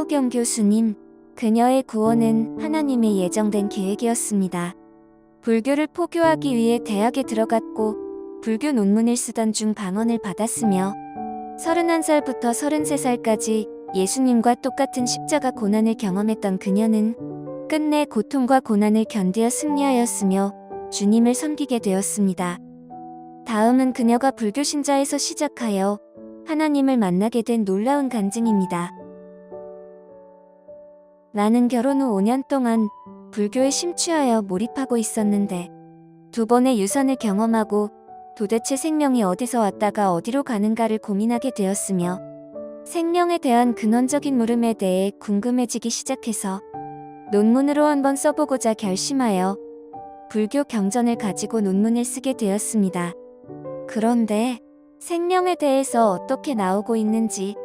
최호경 교수님, 그녀의 구원은 하나님의 예정된 계획이었습니다. 불교를 포교하기 위해 대학에 들어갔고 불교 논문을 쓰던 중 방언을 받았으며 31살부터 33살까지 예수님과 똑같은 십자가 고난을 경험했던 그녀는 끝내 고통과 고난을 견디어 승리하였으며 주님을 섬기게 되었습니다. 다음은 그녀가 불교 신자에서 시작하여 하나님을 만나게 된 놀라운 간증입니다. 나는 결혼 후 5년 동안 불교에 심취하여 몰입하고 있었는데 2번의 유산을 경험하고 도대체 생명이 어디서 왔다가 어디로 가는가를 고민하게 되었으며 생명에 대한 근원적인 물음에 대해 궁금해지기 시작해서 논문으로 한번 써보고자 결심하여 불교 경전을 가지고 논문을 쓰게 되었습니다. 그런데 생명에 대해서 어떻게 나오고 있는지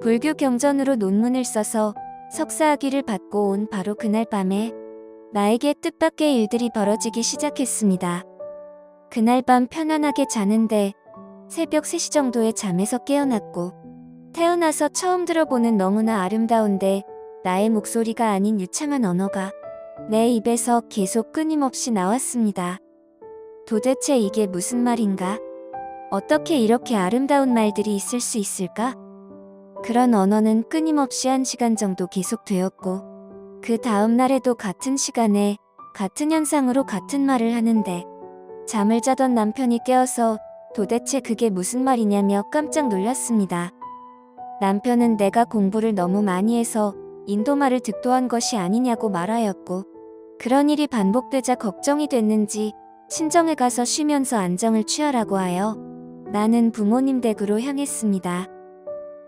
불교 경전으로 논문을 써서 석사학위를 받고 온 바로 그날 밤에 나에게 뜻밖의 일들이 벌어지기 시작했습니다. 그날 밤 편안하게 자는데 새벽 3시 정도에 잠에서 깨어났고 태어나서 처음 들어보는 너무나 아름다운데 나의 목소리가 아닌 유창한 언어가 내 입에서 계속 끊임없이 나왔습니다. 도대체 이게 무슨 말인가? 어떻게 이렇게 아름다운 말들이 있을 수 있을까? 그런 언어는 끊임없이 1시간 정도 계속되었고 그 다음 날에도 같은 시간에 같은 현상으로 같은 말을 하는데 잠을 자던 남편이 깨어서 도대체 그게 무슨 말이냐며 깜짝 놀랐습니다. 남편은 내가 공부를 너무 많이 해서 인도말을 득도한 것이 아니냐고 말하였고 그런 일이 반복되자 걱정이 됐는지 친정에 가서 쉬면서 안정을 취하라고 하여 나는 부모님 댁으로 향했습니다.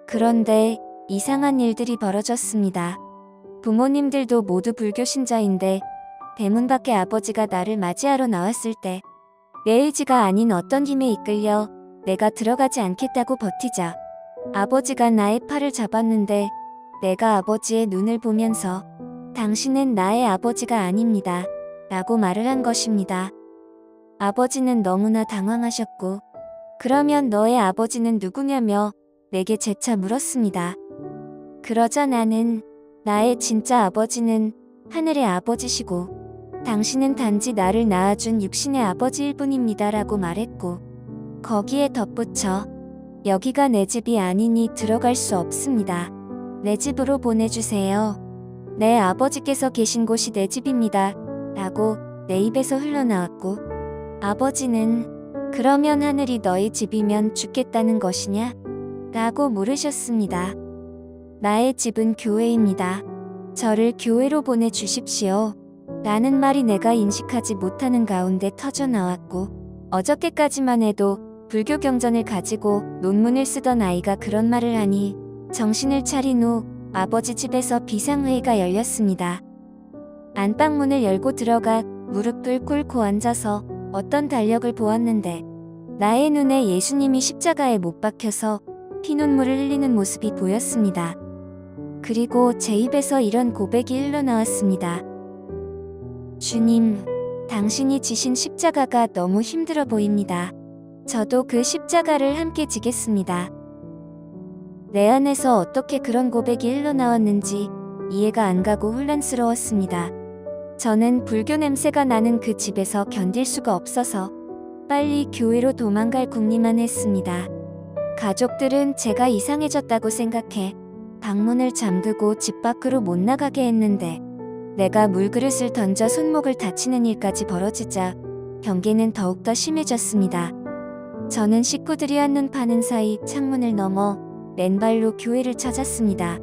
그런데 이상한 일들이 벌어졌습니다. 부모님들도 모두 불교 신자인데 대문 밖에 아버지가 나를 맞이하러 나왔을 때 내 의지가 아닌 어떤 힘에 이끌려 내가 들어가지 않겠다고 버티자 아버지가 나의 팔을 잡았는데 내가 아버지의 눈을 보면서 당신은 나의 아버지가 아닙니다 라고 말을 한 것입니다. 아버지는 너무나 당황하셨고 그러면 너의 아버지는 누구냐며 내게 재차 물었습니다. 그러자 나는 나의 진짜 아버지는 하늘의 아버지시고 당신은 단지 나를 낳아준 육신의 아버지일 뿐입니다 라고 말했고 거기에 덧붙여 여기가 내 집이 아니니 들어갈 수 없습니다. 내 집으로 보내주세요. 내 아버지께서 계신 곳이 내 집입니다 라고 내 입에서 흘러나왔고 아버지는 그러면 하늘이 너희 집이면 죽겠다는 것이냐? 라고 물으셨습니다. 나의 집은 교회입니다. 저를 교회로 보내주십시오. 라는 말이 내가 인식하지 못하는 가운데 터져나왔고 어저께까지만 해도 불교 경전을 가지고 논문을 쓰던 아이가 그런 말을 하니 정신을 차린 후 아버지 집에서 비상회의가 열렸습니다. 안방문을 열고 들어가 무릎을 꿇고 앉아서 어떤 달력을 보았는데 나의 눈에 예수님이 십자가에 못 박혀서 피눈물을 흘리는 모습이 보였습니다. 그리고 제 입에서 이런 고백이 흘러나왔습니다. 주님, 당신이 지신 십자가가 너무 힘들어 보입니다. 저도 그 십자가를 함께 지겠습니다. 내 안에서 어떻게 그런 고백이 흘러나왔는지 이해가 안 가고 혼란스러웠습니다. 저는 불교 냄새가 나는 그 집에서 견딜 수가 없어서 빨리 교회로 도망갈 궁리만 했습니다. 가족들은 제가 이상해졌다고 생각해 방문을 잠그고 집 밖으로 못 나가게 했는데 내가 물그릇을 던져 손목을 다치는 일까지 벌어지자 경계는 더욱더 심해졌습니다. 저는 식구들이 한눈 파는 사이 창문을 넘어 맨발로 교회를 찾았습니다.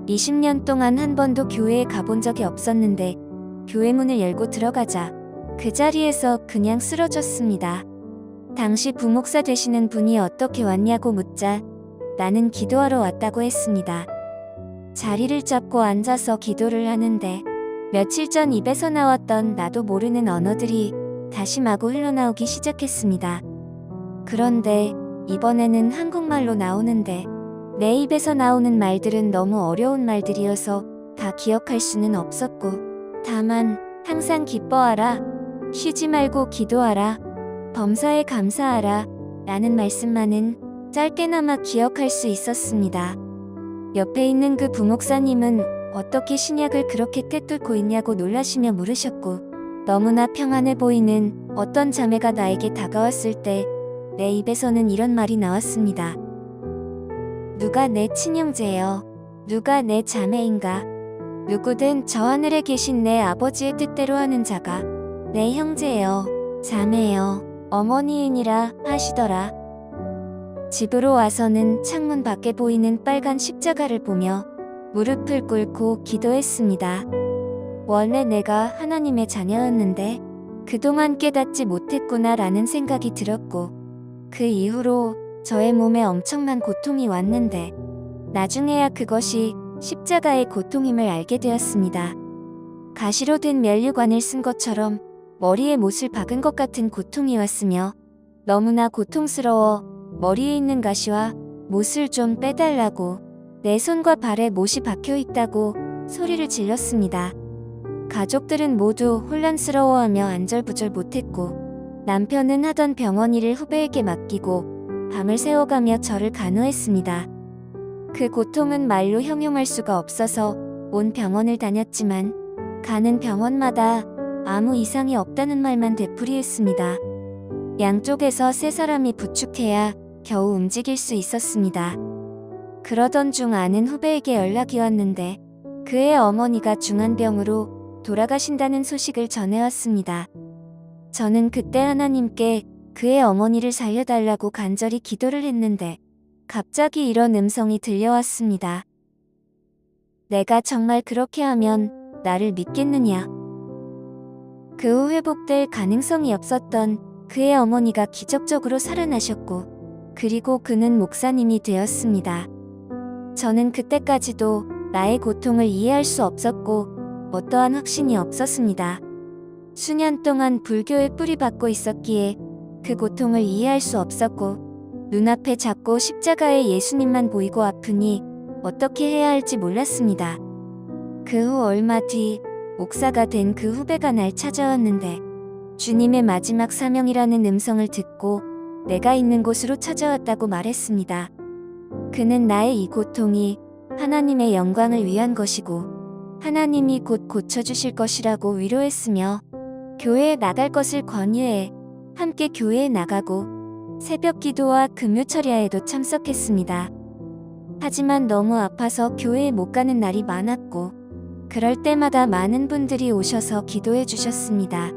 20년 동안 한 번도 교회에 가본 적이 없었는데 교회 문을 열고 들어가자 그 자리에서 그냥 쓰러졌습니다. 당시 부목사 되시는 분이 어떻게 왔냐고 묻자 나는 기도하러 왔다고 했습니다. 자리를 잡고 앉아서 기도를 하는데 며칠 전 입에서 나왔던 나도 모르는 언어들이 다시 마구 흘러나오기 시작했습니다. 그런데 이번에는 한국말로 나오는데 내 입에서 나오는 말들은 너무 어려운 말들이어서 다 기억할 수는 없었고 다만 항상 기뻐하라, 쉬지 말고 기도하라, 범사에 감사하라 라는 말씀만은 짧게나마 기억할 수 있었습니다. 옆에 있는 그 부목사님은 어떻게 신약을 그렇게 꿰뚫고 있냐고 놀라시며 물으셨고, 너무나 평안해 보이는 어떤 자매가 나에게 다가왔을 때 내 입에서는 이런 말이 나왔습니다. 누가 내 친형제요? 누가 내 자매인가? 누구든 저 하늘에 계신 내 아버지의 뜻대로 하는 자가 내 형제요, 자매요, 어머니이니라 하시더라. 집으로 와서는 창문 밖에 보이는 빨간 십자가를 보며 무릎을 꿇고 기도했습니다. 원래 내가 하나님의 자녀였는데 그동안 깨닫지 못했구나 라는 생각이 들었고, 그 이후로 저의 몸에 엄청난 고통이 왔는데 나중에야 그것이 십자가의 고통임을 알게 되었습니다. 가시로 된 면류관을 쓴 것처럼 머리에 못을 박은 것 같은 고통이 왔으며, 너무나 고통스러워 머리에 있는 가시와 못을 좀 빼달라고, 내 손과 발에 못이 박혀 있다고 소리를 질렀습니다. 가족들은 모두 혼란스러워하며 안절부절 못했고, 남편은 하던 병원 일을 후배에게 맡기고 밤을 새워가며 저를 간호했습니다. 그 고통은 말로 형용할 수가 없어서 온 병원을 다녔지만 가는 병원마다 아무 이상이 없다는 말만 되풀이했습니다. 양쪽에서 세 사람이 부축해야 겨우 움직일 수 있었습니다. 그러던 중 아는 후배에게 연락이 왔는데 그의 어머니가 중환병으로 돌아가신다는 소식을 전해왔습니다. 저는 그때 하나님께 그의 어머니를 살려달라고 간절히 기도를 했는데 갑자기 이런 음성이 들려왔습니다. 내가 정말 그렇게 하면 나를 믿겠느냐? 그 후 회복될 가능성이 없었던 그의 어머니가 기적적으로 살아나셨고, 그리고 그는 목사님이 되었습니다. 저는 그때까지도 나의 고통을 이해할 수 없었고 어떠한 확신이 없었습니다. 수년 동안 불교에 뿌리박고 있었기에 그 고통을 이해할 수 없었고, 눈앞에 작고 십자가의 예수님만 보이고 아프니 어떻게 해야 할지 몰랐습니다. 그 후 얼마 뒤 목사가 된 그 후배가 날 찾아왔는데 주님의 마지막 사명이라는 음성을 듣고 내가 있는 곳으로 찾아왔다고 말했습니다. 그는 나의 이 고통이 하나님의 영광을 위한 것이고 하나님이 곧 고쳐주실 것이라고 위로했으며, 교회에 나갈 것을 권유해 함께 교회에 나가고 새벽 기도와 금요 철야에도 참석했습니다. 하지만 너무 아파서 교회에 못 가는 날이 많았고, 그럴 때마다 많은 분들이 오셔서 기도해 주셨습니다.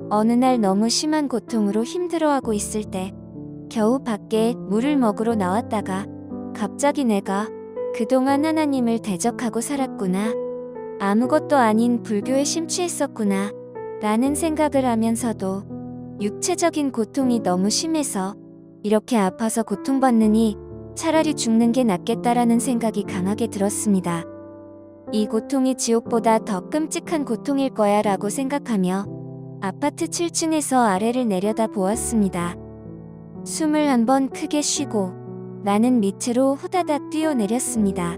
어느 날 너무 심한 고통으로 힘들어하고 있을 때 겨우 밖에 물을 먹으러 나왔다가 갑자기 내가 그동안 하나님을 대적하고 살았구나, 아무것도 아닌 불교에 심취했었구나 라는 생각을 하면서도 육체적인 고통이 너무 심해서 이렇게 아파서 고통받느니 차라리 죽는 게 낫겠다라는 생각이 강하게 들었습니다. 이 고통이 지옥보다 더 끔찍한 고통일 거야 라고 생각하며 아파트 7층에서 아래를 내려다 보았습니다. 숨을 한번 크게 쉬고 나는 밑으로 후다닥 뛰어내렸습니다.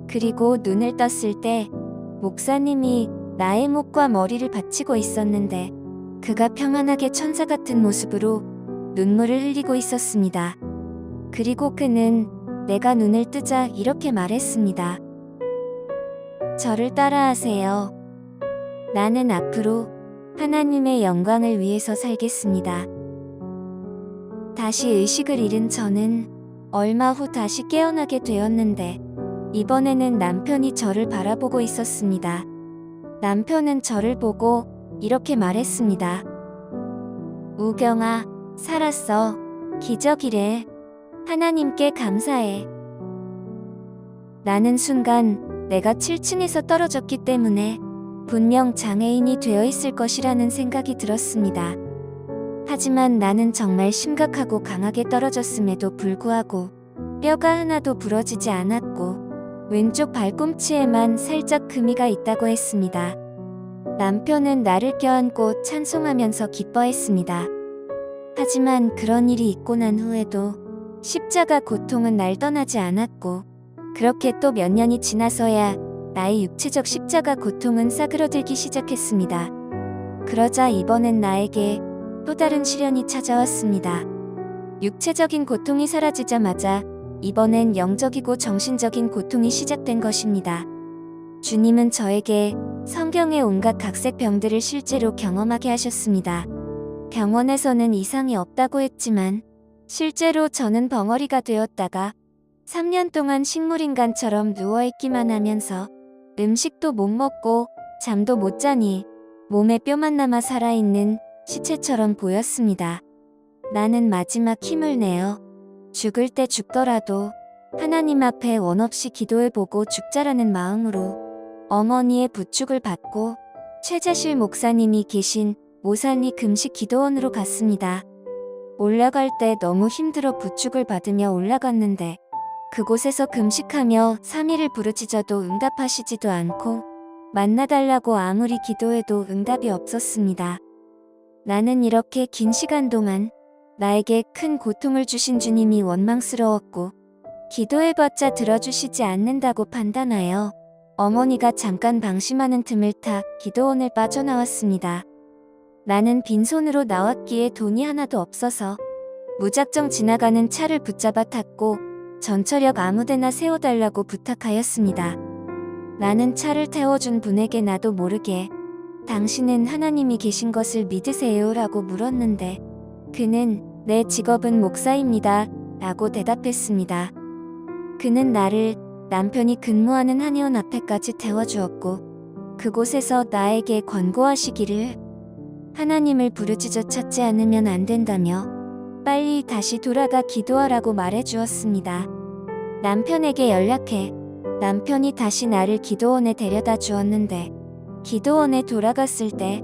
그리고 눈을 떴을 때 목사님이 나의 목과 머리를 받치고 있었는데 그가 평안하게 천사 같은 모습으로 눈물을 흘리고 있었습니다. 그리고 그는 내가 눈을 뜨자 이렇게 말했습니다. 저를 따라하세요. 나는 앞으로 하나님의 영광을 위해서 살겠습니다. 다시 의식을 잃은 저는 얼마 후 다시 깨어나게 되었는데 이번에는 남편이 저를 바라보고 있었습니다. 남편은 저를 보고 이렇게 말했습니다. 우경아, 살았어. 기적이래. 하나님께 감사해. 나는 순간 내가 7층에서 떨어졌기 때문에 분명 장애인이 되어 있을 것이라는 생각이 들었습니다. 하지만 나는 정말 심각하고 강하게 떨어졌음에도 불구하고 뼈가 하나도 부러지지 않았고 왼쪽 발꿈치에만 살짝 금이가 있다고 했습니다. 남편은 나를 껴안고 찬송하면서 기뻐했습니다. 하지만 그런 일이 있고 난 후에도 십자가 고통은 날 떠나지 않았고, 그렇게 또 몇 년이 지나서야 나의 육체적 십자가 고통은 싸그러들기 시작했습니다. 그러자 이번엔 나에게 또 다른 시련이 찾아왔습니다. 육체적인 고통이 사라지자마자 이번엔 영적이고 정신적인 고통이 시작된 것입니다. 주님은 저에게 성경의 온갖 각색 병들을 실제로 경험하게 하셨습니다. 병원에서는 이상이 없다고 했지만 실제로 저는 벙어리가 되었다가 3년 동안 식물인간처럼 누워있기만 하면서 음식도 못 먹고 잠도 못 자니 몸에 뼈만 남아 살아있는 시체처럼 보였습니다. 나는 마지막 힘을 내어 죽을 때 죽더라도 하나님 앞에 원없이 기도해보고 죽자라는 마음으로 어머니의 부축을 받고 최자실 목사님이 계신 모산리 금식 기도원으로 갔습니다. 올라갈 때 너무 힘들어 부축을 받으며 올라갔는데 그곳에서 금식하며 3일을 부르짖어도 응답하시지도 않고 만나달라고 아무리 기도해도 응답이 없었습니다. 나는 이렇게 긴 시간 동안 나에게 큰 고통을 주신 주님이 원망스러웠고 기도해봤자 들어주시지 않는다고 판단하여 어머니가 잠깐 방심하는 틈을 타 기도원을 빠져나왔습니다. 나는 빈손으로 나왔기에 돈이 하나도 없어서 무작정 지나가는 차를 붙잡아 탔고 전철역 아무데나 세워달라고 부탁하였습니다. 나는 차를 태워준 분에게 나도 모르게 당신은 하나님이 계신 것을 믿으세요라고 물었는데 그는 내 직업은 목사입니다 라고 대답했습니다. 그는 나를 남편이 근무하는 한의원 앞에까지 태워주었고 그곳에서 나에게 권고하시기를 하나님을 부르짖어 찾지 않으면 안 된다며 빨리 다시 돌아가 기도하라고 말해주었습니다. 남편에게 연락해 남편이 다시 나를 기도원에 데려다 주었는데 기도원에 돌아갔을 때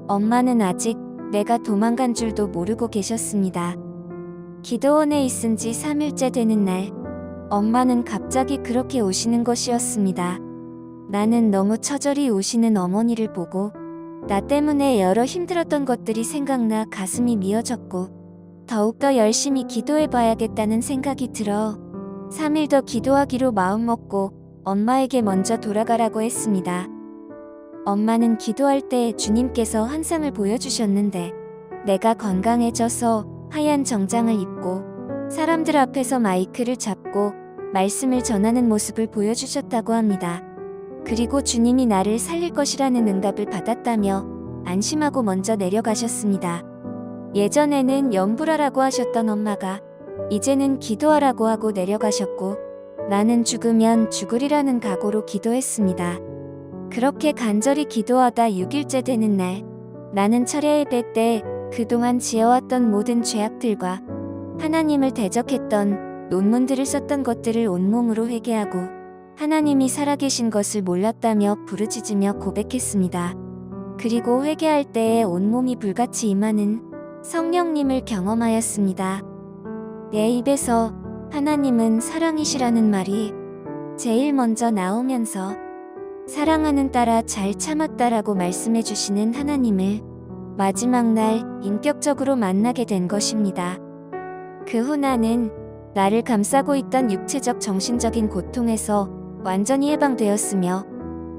엄마는 아직 내가 도망간 줄도 모르고 계셨습니다. 기도원에 있은 지 3일째 되는 날 엄마는 갑자기 그렇게 우시는 것이었습니다. 나는 너무 처절히 우시는 어머니를 보고 나 때문에 여러 힘들었던 것들이 생각나 가슴이 미어졌고 더욱더 열심히 기도해봐야겠다는 생각이 들어 3일 더 기도하기로 마음먹고 엄마에게 먼저 돌아가라고 했습니다. 엄마는 기도할 때 주님께서 환상을 보여주셨는데 내가 건강해져서 하얀 정장을 입고 사람들 앞에서 마이크를 잡고 말씀을 전하는 모습을 보여주셨다고 합니다. 그리고 주님이 나를 살릴 것이라는 응답을 받았다며 안심하고 먼저 내려가셨습니다. 예전에는 염불하라고 하셨던 엄마가 이제는 기도하라고 하고 내려가셨고 나는 죽으면 죽으리라는 각오로 기도했습니다. 그렇게 간절히 기도하다 6일째 되는 날 나는 철야 예배 때 그동안 지어왔던 모든 죄악들과 하나님을 대적했던 논문들을 썼던 것들을 온몸으로 회개하고 하나님이 살아계신 것을 몰랐다며 부르짖으며 고백했습니다. 그리고 회개할 때에 온몸이 불같이 임하는 성령님을 경험하였습니다. 내 입에서 하나님은 사랑이시라는 말이 제일 먼저 나오면서 사랑하는 딸아 잘 참았다라고 말씀해 주시는 하나님을 마지막 날 인격적으로 만나게 된 것입니다. 그 후 나는 나를 감싸고 있던 육체적 정신적인 고통에서 완전히 해방되었으며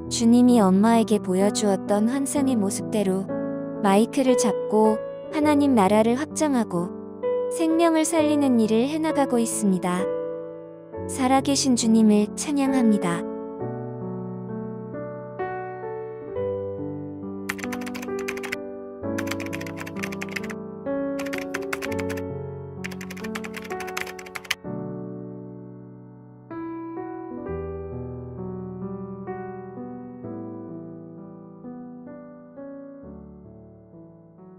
주님이 엄마에게 보여주었던 환상의 모습대로 마이크를 잡고 하나님 나라를 확장하고 생명을 살리는 일을 해나가고 있습니다. 살아계신 주님을 찬양합니다.